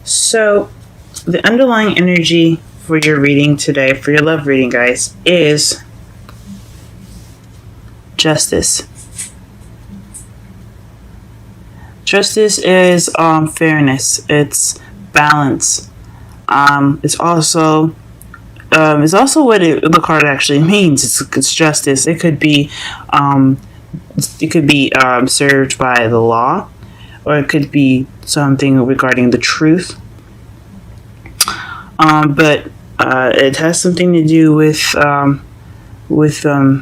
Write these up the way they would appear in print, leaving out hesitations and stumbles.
So, the underlying energy for your reading today, for your love reading, guys, is justice. Justice is fairness. It's balance. It's also what the card actually means. It's justice. It could be served by the law, or it could be something regarding the truth. But it has something to do with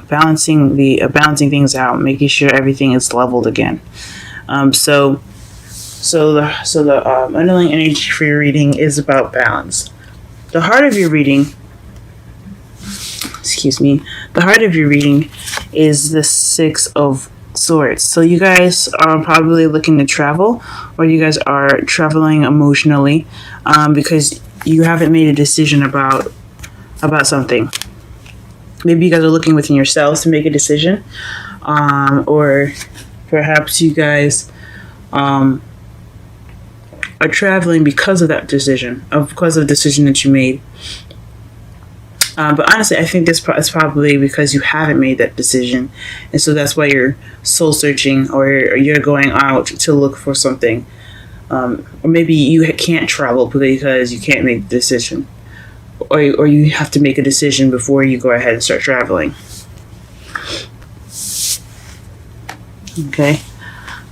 balancing things out, making sure everything is leveled again. So the underlying energy for your reading is about balance. The heart of your reading, the heart of your reading is the Six of Swords. So you guys are probably looking to travel, or you guys are traveling emotionally, because you haven't made a decision about something. Maybe you guys are looking within yourselves to make a decision, or perhaps you guys are traveling because of that decision, because of the decision that you made. But honestly, I think this is probably because you haven't made that decision, and so that's why you're soul searching, or you're going out to look for something, or maybe you can't travel because you can't make the decision, or you have to make a decision before you go ahead and start traveling. Okay.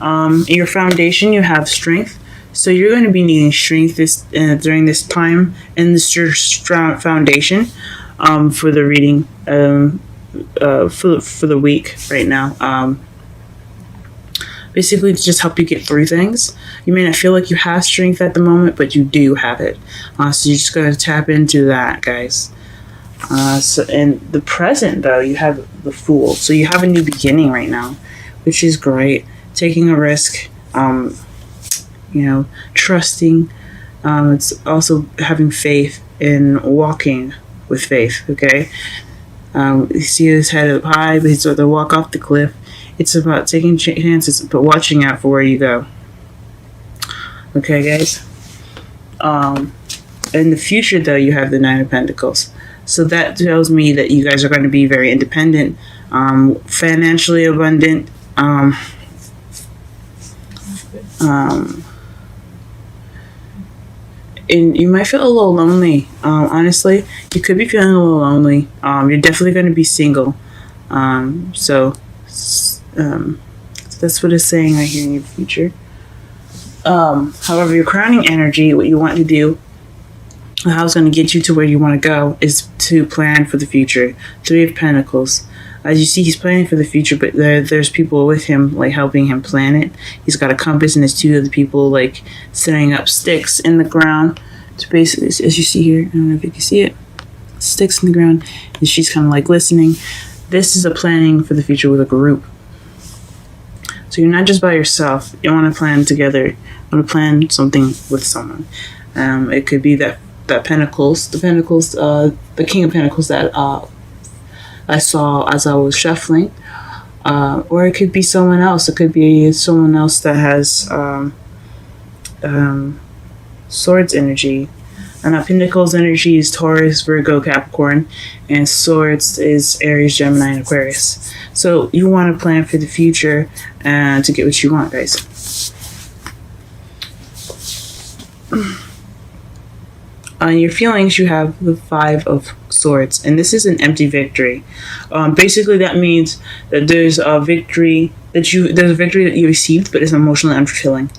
In your foundation, you have strength. So you're going to be needing strength during this time, and this is your strong foundation for the reading for the week right now. Basically, to just help you get through things. You may not feel like you have strength at the moment, but you do have it. So you're just going to tap into that, guys. So in the present, though, you have the Fool. So you have a new beginning right now, which is great. Taking a risk, trusting. It's also having faith in walking with faith, okay? You see his head up high, but he's about to walk off the cliff. It's about taking chances, but watching out for where you go. Okay, guys? In the future, though, you have the Nine of Pentacles. So that tells me that you guys are going to be very independent, financially abundant, and you might feel a little lonely. Honestly, you could be feeling a little lonely. You're definitely going to be single. So that's what it's saying right here in your future. However, your crowning energy, what you want to do, how it's going to get you to where you want to go, is to plan for the future. Three of Pentacles. As you see, he's planning for the future, but there's people with him, like, helping him plan it. He's got a compass, and there's two other people, like, setting up sticks in the ground to basically, as you see here, I don't know if you can see it, sticks in the ground, and she's kind of, like, listening. This is a planning for the future with a group. So you're not just by yourself. You want to plan together. You want to plan something with someone. It could be that Pentacles, the King of Pentacles that I saw as I was shuffling, or it could be someone else. It could be someone else that has Swords energy. And Pentacles energy is Taurus, Virgo, Capricorn, and Swords is Aries, Gemini, and Aquarius. So you want to plan for the future and to get what you want, guys. On your feelings, you have the Five of Swords, and this is an empty victory. Basically, that means that there's a victory that you received, but it's emotionally unfulfilling.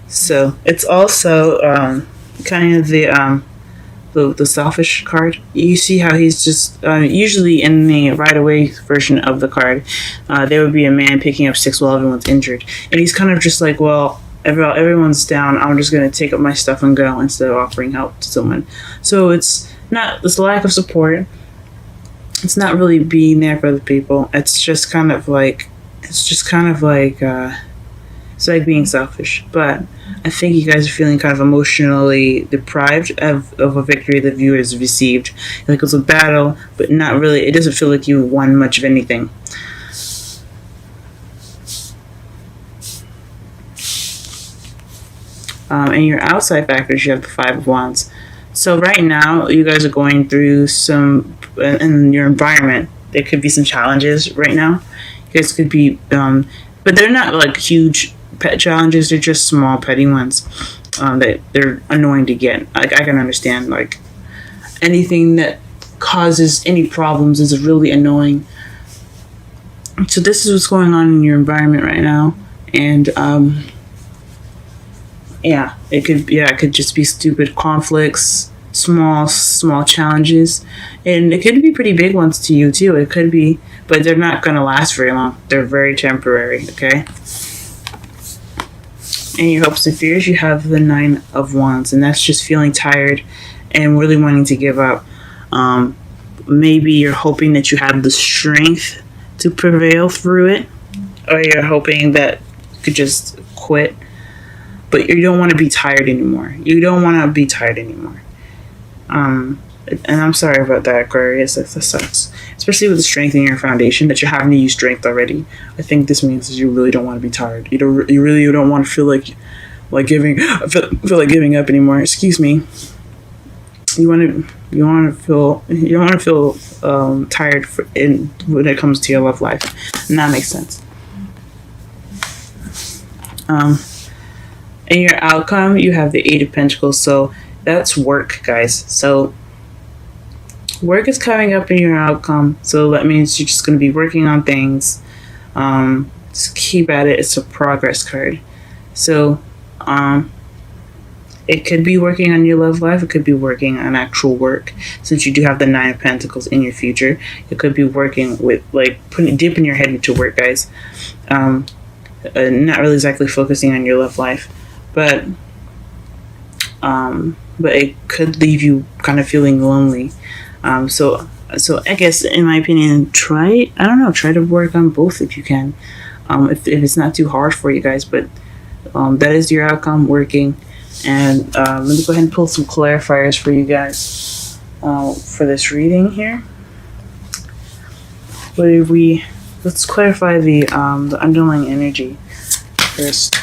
So it's also kind of the selfish card. You see how he's just usually in the right away version of the card, there would be a man picking up sticks while everyone's injured, and he's kind of just like, well, everyone's down, I'm just going to take up my stuff and go instead of offering help to someone. So it's not this lack of support. It's not really being there for other people. It's like being selfish. But I think you guys are feeling kind of emotionally deprived of a victory that you has received. Like it was a battle, but not really. It doesn't feel like you won much of anything. And your outside factors, you have the Five of Wands. So right now, you guys are going through some, in your environment, there could be some challenges right now. You guys could be, but they're not like huge pet challenges. They're just small, petty ones that they're annoying to get. I can understand, like, anything that causes any problems is really annoying. So this is what's going on in your environment right now. And, yeah, it could just be stupid conflicts, small challenges, and it could be pretty big ones to you too. It could be, but they're not going to last very long. They're very temporary. Okay. In your hopes and fears, you have the Nine of Wands, and that's just feeling tired and really wanting to give up. Maybe you're hoping that you have the strength to prevail through it, or you're hoping that you could just quit. But you don't want to be tired anymore. And I'm sorry about that, Aquarius. That sucks. Especially with the strength in your foundation, that you're having to use strength already. I think this means that you really don't want to be tired. You really don't want to feel like giving up anymore. Excuse me. You don't want to feel tired when it comes to your love life, and that makes sense. In your outcome, you have the Eight of Pentacles, so that's work, guys. So work is coming up in your outcome, so that means you're just going to be working on things. Just keep at it. It's a progress card. So it could be working on your love life. It could be working on actual work. Since you do have the Nine of Pentacles in your future, it could be working with, like, dipping your head into work, guys. Not really exactly focusing on your love life, but it could leave you kind of feeling lonely. So I guess, in my opinion, try to work on both if you can. If it's not too hard for you guys, but that is your outcome, working. And let me go ahead and pull some clarifiers for you guys for this reading here. Let's clarify the underlying energy first.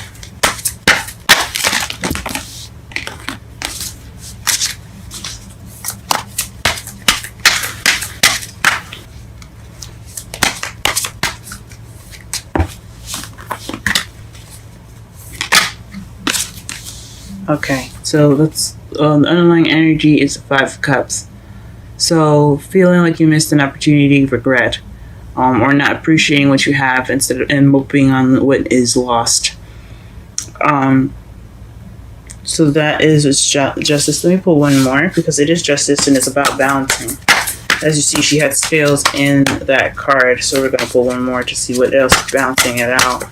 Okay, so the underlying energy is the Five of Cups. So feeling like you missed an opportunity, regret, or not appreciating what you have and moping on what is lost. So that is justice. Let me pull one more because it is justice and it's about balancing. As you see, she had scales in that card, so we're going to pull one more to see what else is balancing it out.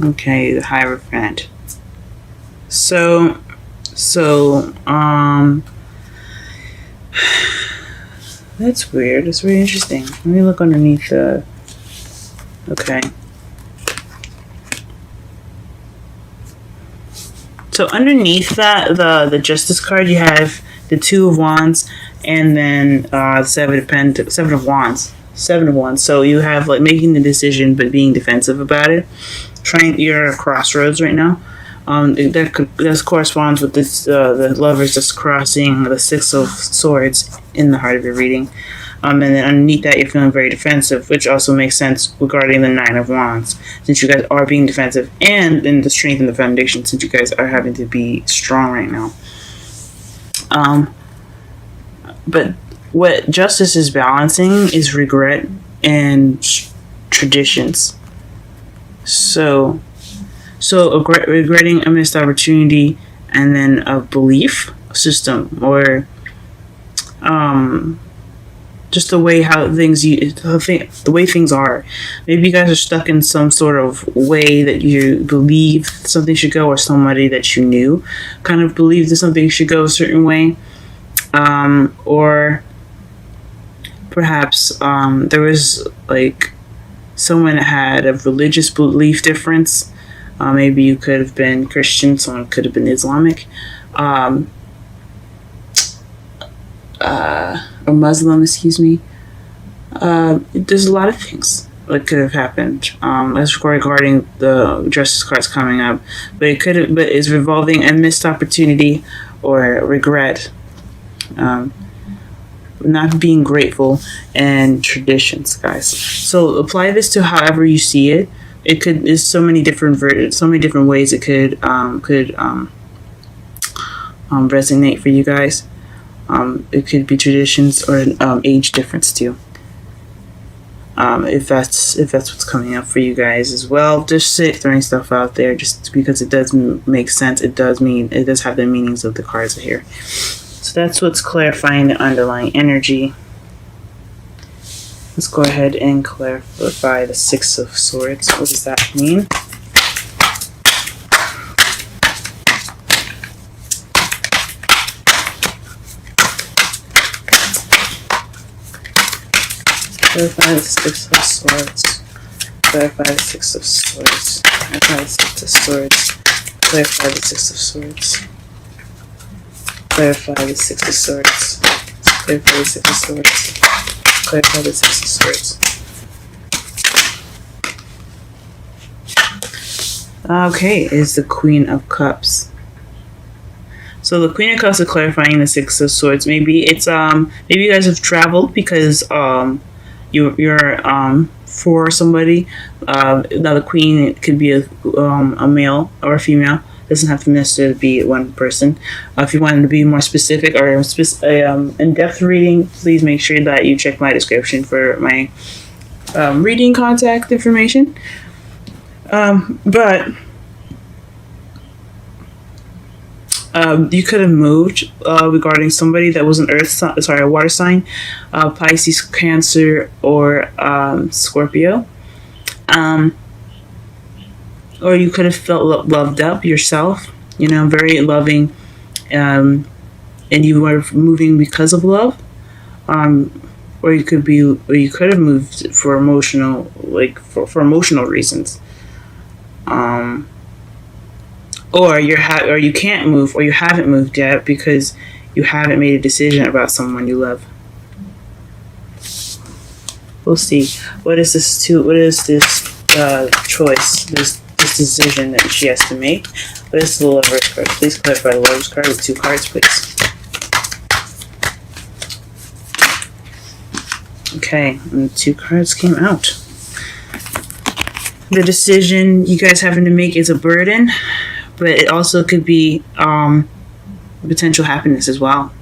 Okay, the Hierophant. So, that's weird. It's really interesting. Let me look underneath the. Okay. So underneath that, the Justice card, you have the Two of Wands, and then Seven of Wands. So you have, like, making the decision but being defensive about it. You're at a crossroads right now. That corresponds with this, the Lovers just crossing the Six of Swords in the heart of your reading. And then underneath that, you're feeling very defensive, which also makes sense regarding the Nine of Wands, since you guys are being defensive, and in the strength in the foundation, since you guys are having to be strong right now. But what justice is balancing is regret and traditions. So regretting a missed opportunity, and then a belief system, or just the way the way things are. Maybe you guys are stuck in some sort of way that you believe something should go, or somebody that you knew kind of believed that something should go a certain way, or perhaps there was like someone that had a religious belief difference. Maybe you could have been Christian, someone could have been Islamic, or Muslim, excuse me. There's a lot of things that could have happened. As regarding the justice cards coming up, but it's revolving a missed opportunity or regret, not being grateful, and traditions, guys. So apply this to however you see it. There's so many different ways it could resonate for you guys. It could be traditions or age difference too. If that's what's coming up for you guys as well, just throwing stuff out there just because it does make sense. It does have the meanings of the cards here. So that's what's clarifying the underlying energy. Let's go ahead and clarify the Six of Swords. What does that mean? Clarify the Six of Swords. Clarify the Six of Swords. Clarify the Six of Swords. Clarify the Six of Swords. Clarify the Six of Swords. Clarify the Six of Swords. Clarify the Six of Swords. Okay, is the Queen of Cups. So the Queen of Cups is clarifying the Six of Swords. Maybe it's maybe you guys have traveled because you're for somebody. Now the Queen could be a male or a female. Doesn't have to necessarily be one person. If you wanted to be more specific or in-depth reading, please make sure that you check my description for my reading contact information. But you could have moved regarding somebody that was an a water sign, Pisces, Cancer, or Scorpio. Or you could have felt loved up yourself, very loving, and you were moving because of love. Or you could have moved for emotional, for emotional reasons. Or you can't move, or you haven't moved yet because you haven't made a decision about someone you love. We'll see. What is this choice? This decision that she has to make. What is the Lover's card? Please clarify the Lover's card with 2 cards, please. Okay, and 2 cards came out. The decision you guys having to make is a burden, but it also could be potential happiness as well.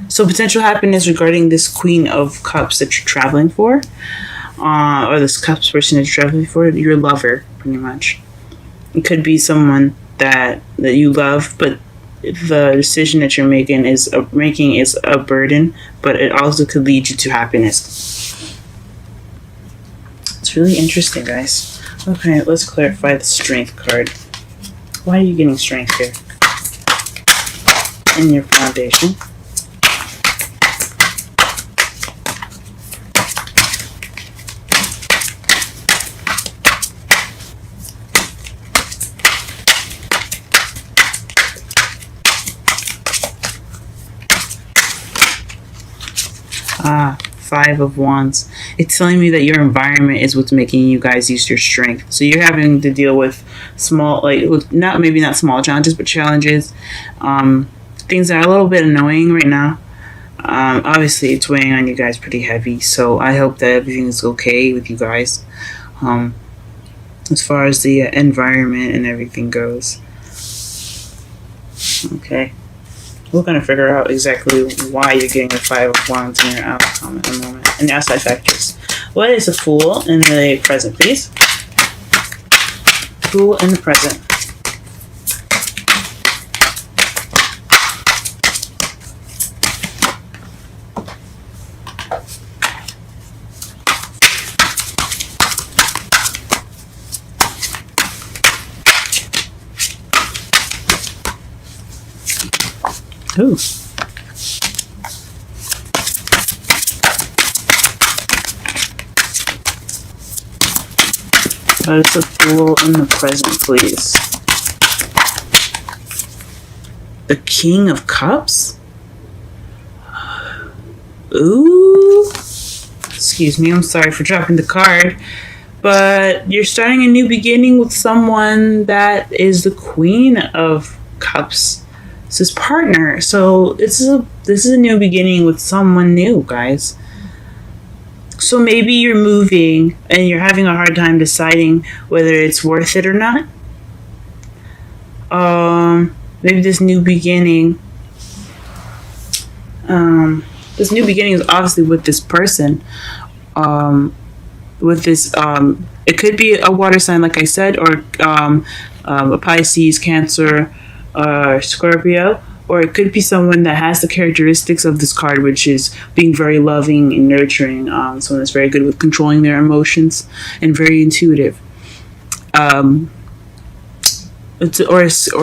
So potential happiness regarding this Queen of Cups that you're traveling for, or this Cups person that you're traveling for, your lover, pretty much. It could be someone that you love, but the decision that you're making is a burden, but it also could lead you to happiness. It's really interesting, guys. Okay, let's clarify the Strength card. Why are you getting strength here? In your foundation. Five of Wands. It's telling me that your environment is what's making you guys use your strength. So you're having to deal with not small challenges, but challenges, things that are a little bit annoying right now. Obviously, it's weighing on you guys pretty heavy. So I hope that everything is okay with you guys, as far as the environment and everything goes. Okay. We're going to figure out exactly why you're getting the Five of Wands in your outcome in a moment. And the outside factors. What is a Fool in the present, please? Fool in the present. Ooh. Let's look full in the present, please. The King of Cups? Ooh. Excuse me, I'm sorry for dropping the card. But you're starting a new beginning with someone that is the Queen of Cups. It's his partner. So this is a new beginning with someone new, guys. So maybe you're moving and you're having a hard time deciding whether it's worth it or not. Maybe this new beginning. This new beginning is obviously with this person. With this, it could be a water sign, like I said, or a Pisces, Cancer, Scorpio. Or it could be someone that has the characteristics of this card, which is being very loving and nurturing. Someone that's very good with controlling their emotions and very intuitive. Or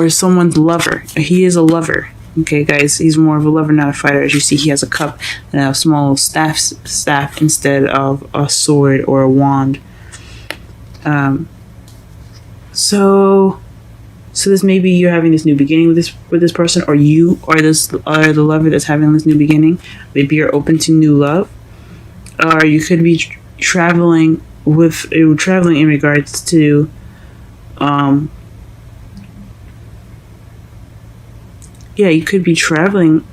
someone's lover. He is a lover. Okay, guys, he's more of a lover, not a fighter. As you see, he has a cup and a small staff instead of a sword or a wand. So this may be you having this new beginning with this person, or you are the lover that's having this new beginning. Maybe you're open to new love, or you could be traveling in regards to you could be traveling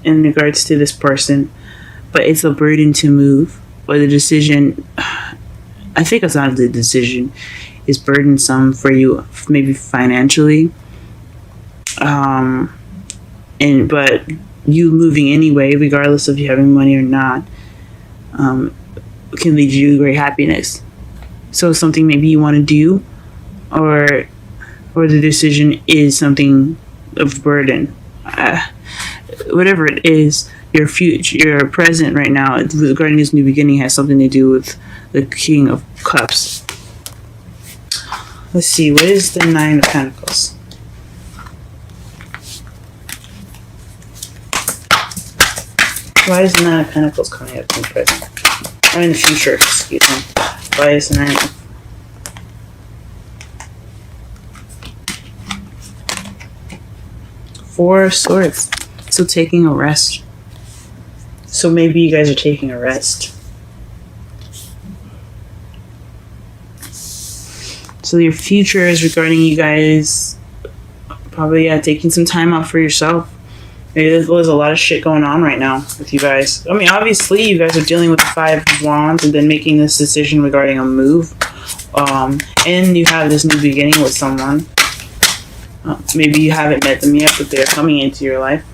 in regards to this person, but it's a burden to move, or the decision. I think it's not the decision. Is burdensome for you, maybe financially, but you moving anyway, regardless of you having money or not, can lead you to great happiness. So something maybe you want to do, or the decision is something of burden. Whatever it is, your future, your present right now regarding this new beginning has something to do with the King of Cups. Let's see, what is the Nine of Pentacles? Why is the Nine of Pentacles coming up in the present? Or in the future, excuse me. Why is the Nine of... Four of Swords. So taking a rest. So maybe you guys are taking a rest. So your future is regarding you guys probably taking some time out for yourself. Maybe there's a lot of shit going on right now with you guys. I mean, obviously you guys are dealing with the Five of Wands and then making this decision regarding a move. And you have this new beginning with someone. Maybe you haven't met them yet, but they're coming into your life.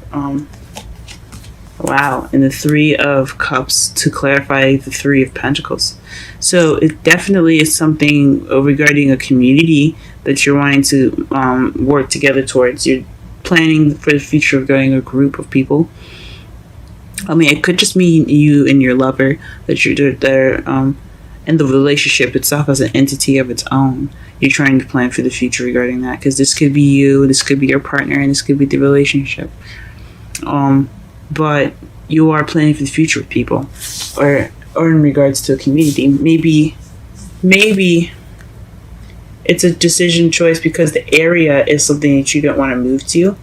Wow. And the Three of Cups to clarify the Three of Pentacles. So it definitely is something regarding a community that you're wanting to work together towards. You're planning for the future of going a group of people. I mean, it could just mean you and your lover that you're there, and the relationship itself as an entity of its own. You're trying to plan for the future regarding that, because this could be you, this could be your partner, and this could be the relationship. But you are planning for the future with people, or in regards to a community. Maybe it's a decision choice because the area is something that you don't want to move to,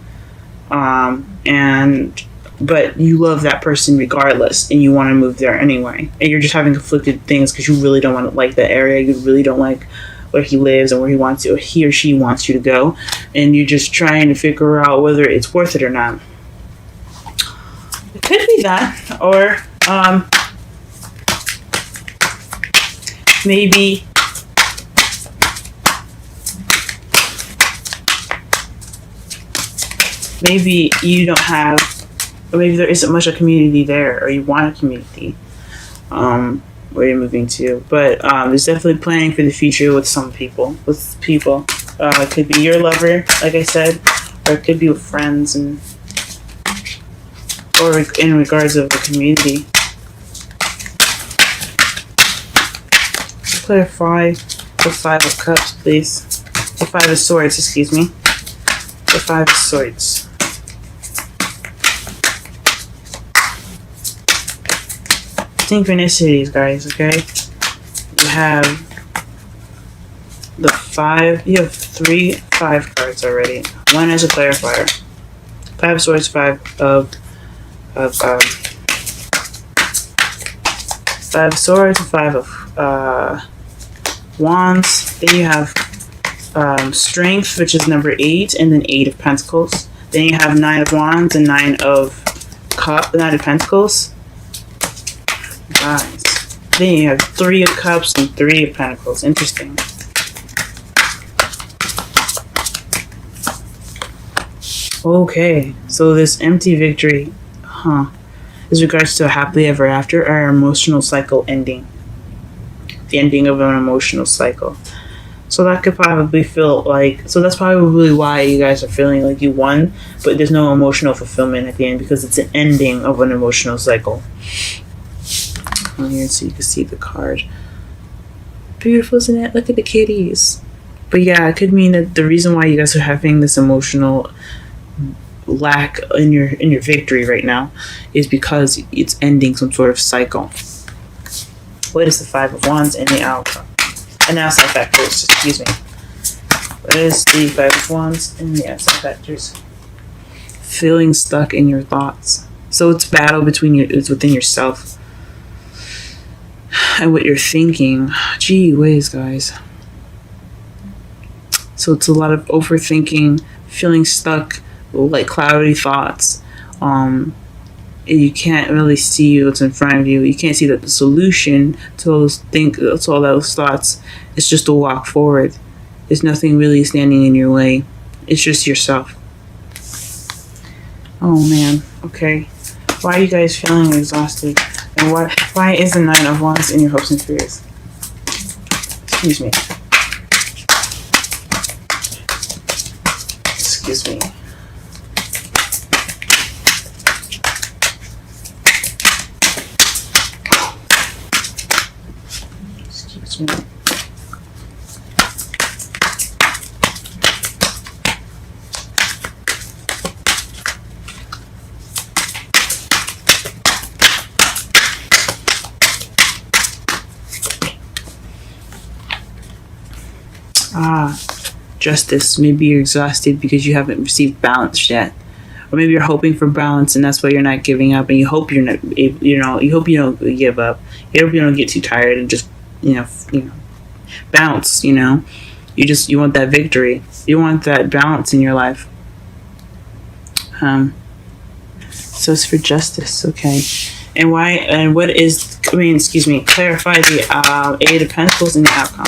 but you love that person regardless, and you want to move there anyway, and you're just having conflicted things because you really don't want to like that area, you really don't like where he lives and where he or she wants you to go, and you're just trying to figure out whether it's worth it or not. It could be that, or maybe you don't have, or maybe there isn't much of a community there, or you want a community where you're moving to. But there's definitely planning for the future with some people. It could be your lover, like I said, or it could be with friends, or in regards of the community. Clarify the Five of Cups, please. The Five of Swords, excuse me. The Five of Swords. synchronicities, guys. Okay, you have the 5. You have 3 5 cards already. One as a clarifier. 5 of Swords, 5 of 5 of Swords, 5 of Wands. Then you have Strength, which is number 8, and then 8 of Pentacles. Then you have 9 of Wands and 9 of Pentacles. Guys. Then you have 3 of Cups and 3 of Pentacles. Interesting. Okay, so this empty victory, is regards to a happily ever after, or emotional cycle ending. The ending of an emotional cycle. So that could probably feel like, so that's probably why you guys are feeling like you won, but there's no emotional fulfillment at the end because it's an ending of an emotional cycle. Here, so you can see the card. Beautiful, isn't it? Look at the kitties. But yeah, it could mean that the reason why you guys are having this emotional lack in your victory right now is because it's ending some sort of cycle. What is the 5 of Wands and the outcome? And outside factors, excuse me. What is the 5 of Wands and the outside factors? Feeling stuck in your thoughts. So it's battle it's within yourself and what you're thinking. Gee whiz, guys. So it's a lot of overthinking, feeling stuck, like cloudy thoughts. You can't really see what's in front of you. You can't see that the solution to all those thoughts is just to walk forward. There's nothing really standing in your way. It's just yourself. Oh man. Okay. Why are you guys feeling exhausted? And why is the 9 of Wands in your hopes and fears? Excuse me. Excuse me. Excuse me. Justice. Maybe you're exhausted because you haven't received balance yet, or maybe you're hoping for balance, and that's why you're not giving up. And you hope you're not, you hope you don't give up. You hope you don't get too tired and just, bounce. You want that victory. You want that balance in your life. So it's for justice, okay? And why? And what is? Clarify the 8 of Pentacles and the outcome.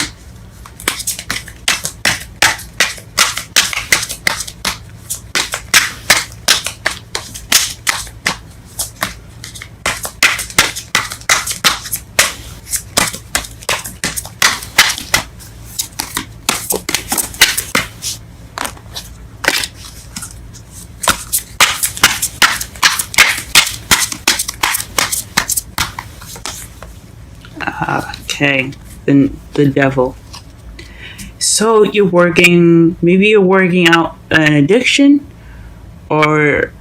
Okay, then the Devil. So maybe you're working out an addiction, or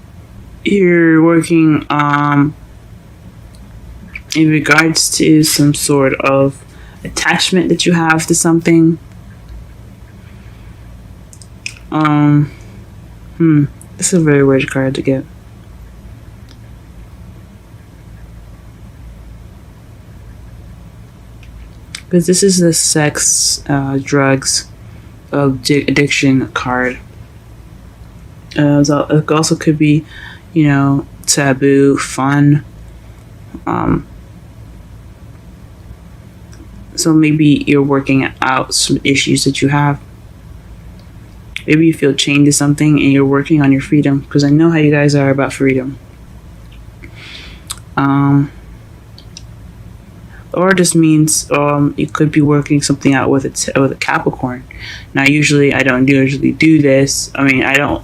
you're working in regards to some sort of attachment that you have to something. This is a very weird card to get. Because this is the sex, drugs, addiction card. It also could be, taboo, fun. So maybe you're working out some issues that you have. Maybe you feel chained to something and you're working on your freedom. Because I know how you guys are about freedom. Or it just means you could be working something out with a Capricorn. Now, usually I don't usually do this. I mean, I don't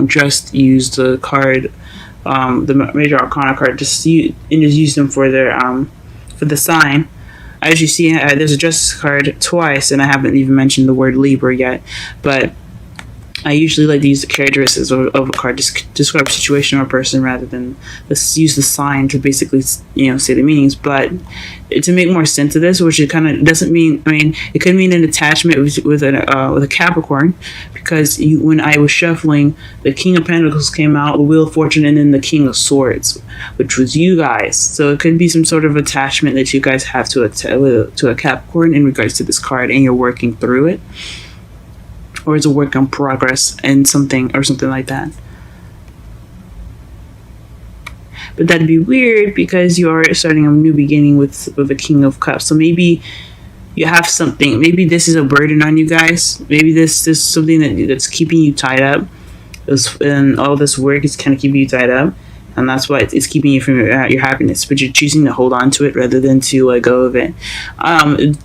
just use the card, the Major Arcana card, just use them for their for the sign. As you see, there's a Justice card twice, and I haven't even mentioned the word Libra yet. But I usually like to use the characteristics of a card to describe a situation or a person rather than use the sign to basically, say the meanings. But to make more sense of this, which it kind of doesn't mean, it could mean an attachment with a Capricorn, because when I was shuffling, the King of Pentacles came out, the Wheel of Fortune, and then the King of Swords, which was you guys. So it could be some sort of attachment that you guys have to a Capricorn in regards to this card, and you're working through it. Or it's a work in progress and something like that. But that'd be weird because you are starting a new beginning with the King of Cups. So maybe you have something. Maybe this is a burden on you guys. Maybe this is something that's keeping you tied up. And all this work is kind of keeping you tied up. And that's why it's keeping you from your happiness. But you're choosing to hold on to it rather than to let go of it.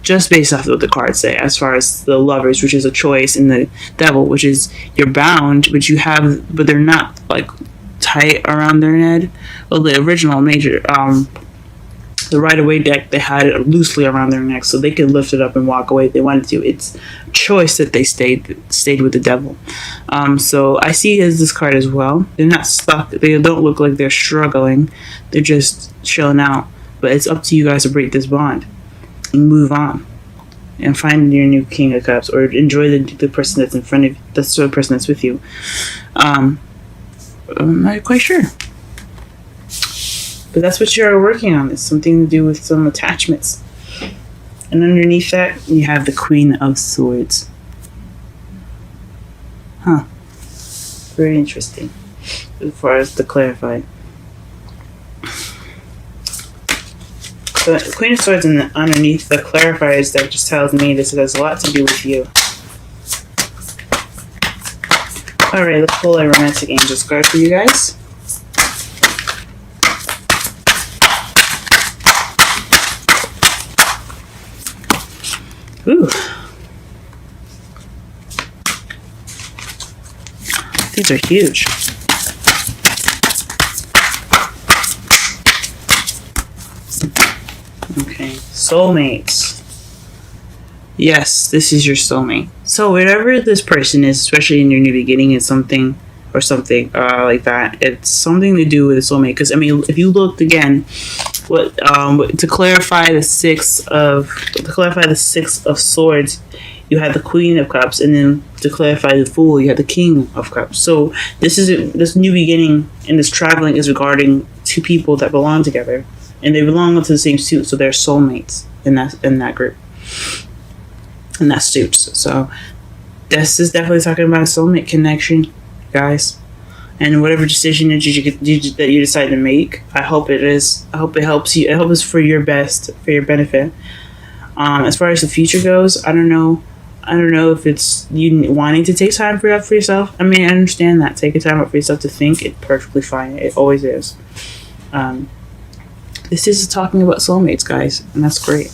Just based off of what the cards say, as far as the Lovers, which is a choice, and the Devil, which is you're bound, but they're not like tight around their head. Well, the original major, the Rider-Waite deck, they had it loosely around their neck, so they could lift it up and walk away if they wanted to. It's a choice that they stayed with the Devil. So I see it as this card as well. They're not stuck. They don't look like they're struggling. They're just chilling out. But it's up to you guys to break this bond and move on and find your new King of Cups, or enjoy the person that's in front of you. That's the person that's with you. I'm not quite sure. But that's what you're working on. It's something to do with some attachments. And underneath that, you have the Queen of Swords. Huh. Very interesting. As far as to clarify. The Queen of Swords and underneath the clarifiers that just tells me this has a lot to do with you. Alright, let's pull a Romantic Angels card for you guys. Ooh. These are huge. Okay. Soulmates. Yes, this is your soulmate. So whatever this person is, especially in your new beginning, is something like that. It's something to do with a soulmate. Because if you looked again, to clarify the Six of Swords, you had the Queen of Cups, and then to clarify the Fool, you had the King of Cups. So this new beginning and this traveling is regarding two people that belong together, and they belong to the same suit, so they're soulmates in that group, in that suit. So this is definitely talking about a soulmate connection, guys. And whatever decision that you decide to make, I hope it helps you. I hope it's for your benefit. As far as the future goes, I don't know if it's you wanting to take time for yourself. I understand that. Taking time out for yourself to think, it's perfectly fine. It always is. This is talking about soulmates, guys, and that's great.